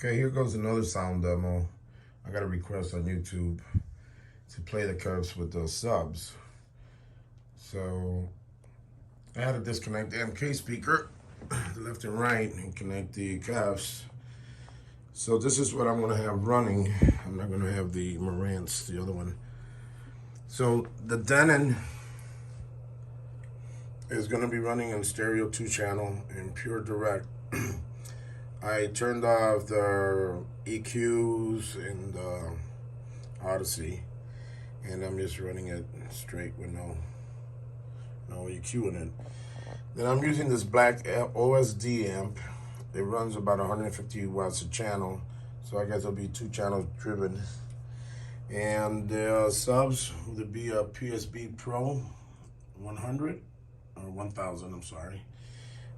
Okay, here goes another sound demo. I got a request on YouTube to play the curves with those subs. So I had to disconnect the MK speaker, the left and right, and connect the cuffs. So this is what I'm gonna have running. I'm not gonna have the Marantz, the other one. So the Denon is gonna be running in stereo 2-channel in pure direct. I turned off the EQs and the Odyssey, and I'm just running it straight with no EQ in it. Then I'm using this black OSD amp. It runs about 150 watts a channel, so I guess it'll be 2 channels driven. And the subs will be a PSB Pro 100 or 1000, I'm sorry.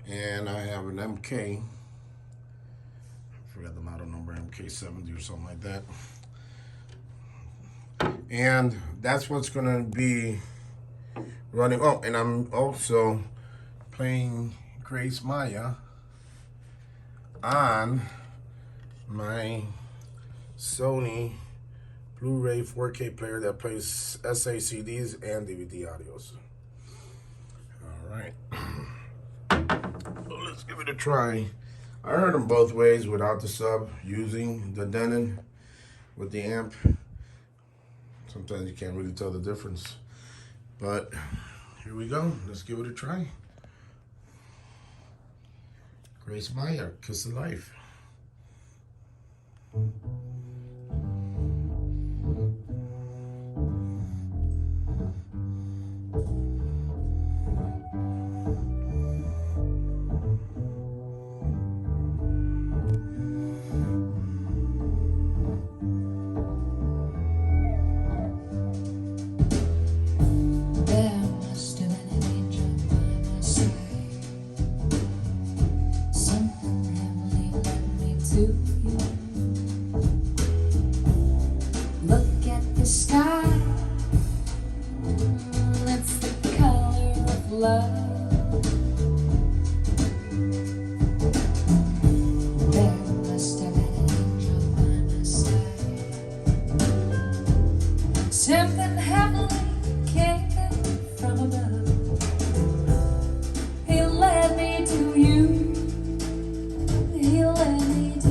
And I have an MK. I forgot the model number, MK70 or something like that. And that's what's gonna be running. Oh, and I'm also playing Grace Maya on my Sony Blu-ray 4K player that plays SACDs and DVD audios. All right, well, let's give it a try. I heard them both ways, without the sub, using the Denon with the amp. Sometimes you can't really tell the difference, but here we go. Let's give it a try. Grace Maya, Kiss of Life. Look at the sky, it's the color of love. There must have been an angel by my side. Something heavenly came from above. He led me to you. He led me to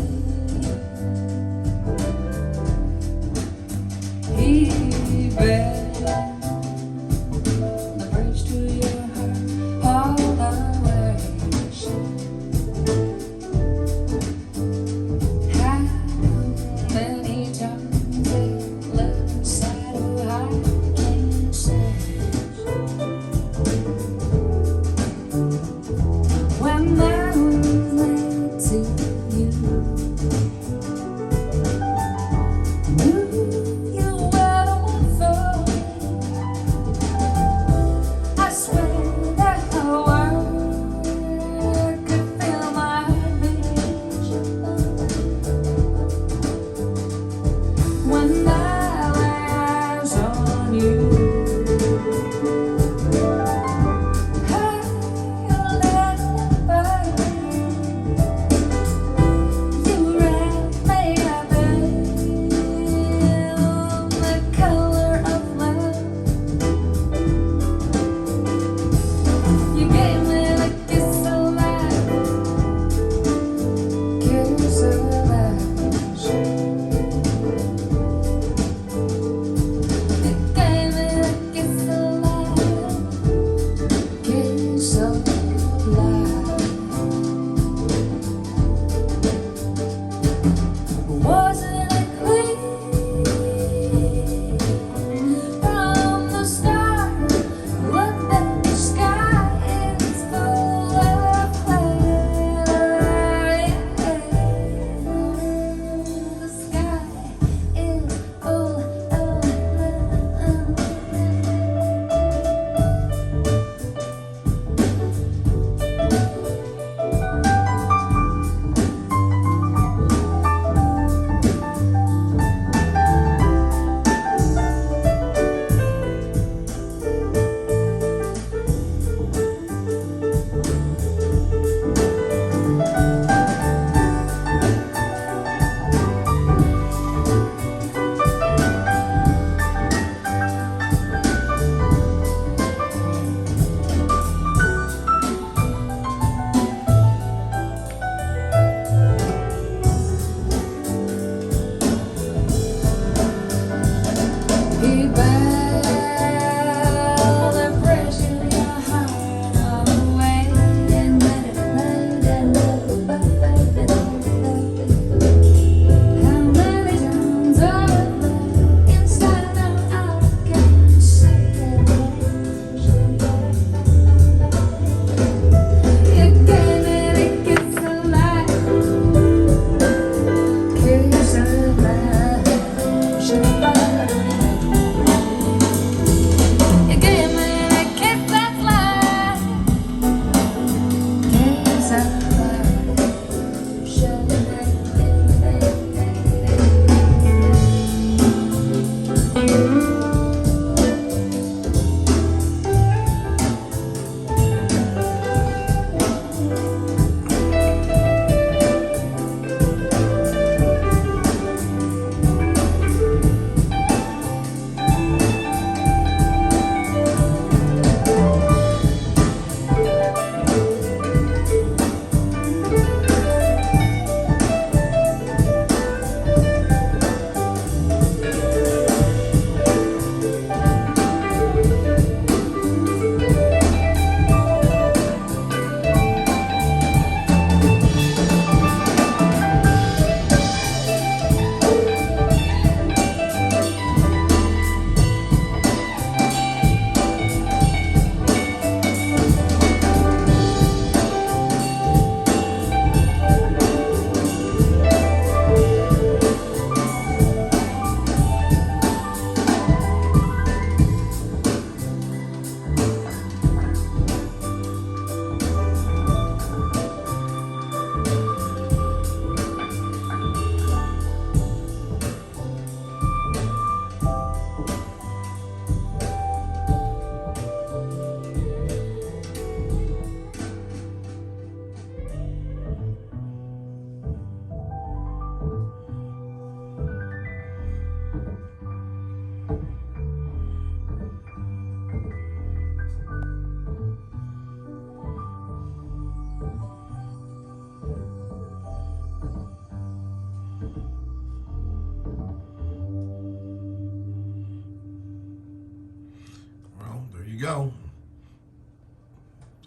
go.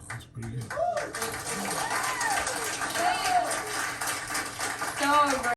That's pretty good. So